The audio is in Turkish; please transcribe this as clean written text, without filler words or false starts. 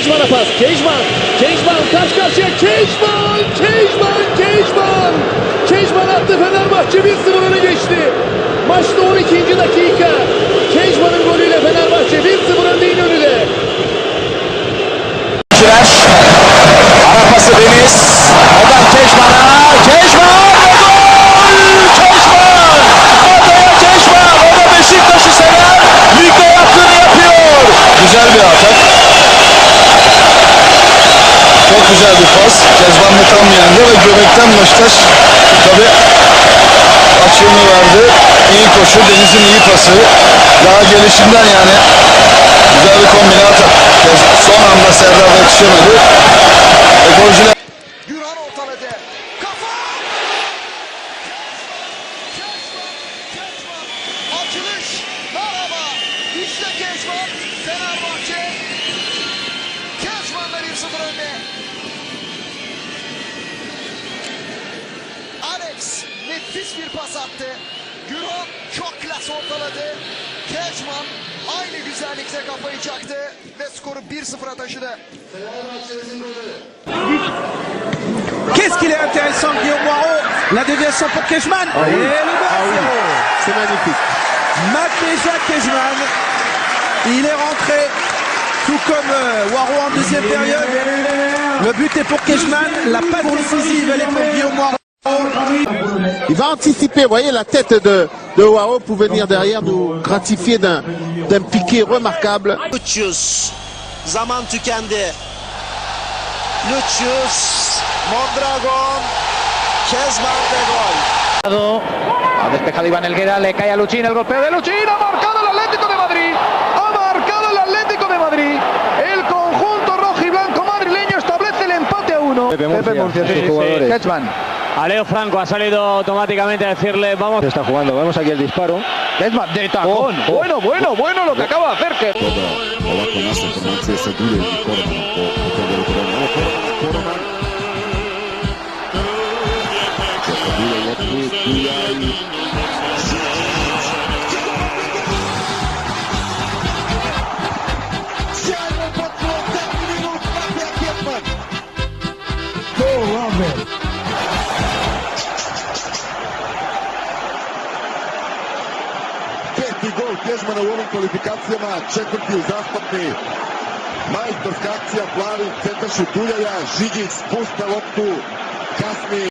Kejman'a pas. Kejman karşı karşıya. Kejman attı. Fenerbahçe 1-0 öne geçti. Maçta 12. dakika. Kejman'ın golüyle Fenerbahçe 1-0 önde İnönü'de. Ara pası Deniz. Oradan Kejman'a. Kejman ve gol! Kejman! Adaya Kejman! O da Beşiktaş'ı sever. Ligde yaptığını yapıyor. Güzel bir atak. Çok güzel bir pas. Kezban'la tam yanında ve göbekten Beşiktaş tabi açığını verdi. İyi koşu. Deniz'in iyi pası. Daha gelişinden yani. Güzel bir kombine atak. Son anda Serdar'a yetişemedi. Golcüler. Gürhan ortaladı. Kafa! Kejman. Açılış. Merhaba. İşte Kejman. Fenerbahçe. Kejman'la 1-0 önde. Alex nefis bir pas attı. Gürhan çok klas ortaladı. Kejman aynı güzellikle kafayı çaktı ve skoru 1-0'a taşıdı. Qu'est-ce qu'il est intéressant, Guillaume Moirot. La déviation pour Kejman. Et le 2-0. C'est magnifique. Matveja Kejman. Il est rentré tout comme Moirot en deuxième période. Le but est pour Kejman. La passe décisive, elle est pour Guillaume Moirot. Il va anticiper, vous voyez, la tête de Waro pour venir derrière nous gratifier d'un piqué remarquable. Lucius. Zaman tükendi. Lucius. Mondragon. Kejman de gol. Ha despejado Iván Helguera, le cae a Luchín, el golpeo de Luchín, ha marcado el Atlético de Madrid. Ha marcado el Atlético de Madrid. El conjunto rojo y blanco madrileño establece el empate a 1. Pepe Murcia, sí, jugadores. Kejman. Aleo Franco ha salido automáticamente a decirle vamos. Está jugando, vemos aquí el disparo. Kejman de tacón. Bueno lo que acaba de hacer. Ovakve naše informacije sa dulje i Koromanom po tenderu Korona. Ovo Koroman. Čeka dulje loptu, Dulja i... Sjajno potpuno 5 minut Matija Kejman. Peti gol Kejmana u ovim kvalifikacijama, četvrti uzastopni. Majstorska akcija, plavi, centar šut Duljaja, Žigić spušta loptu, kasni.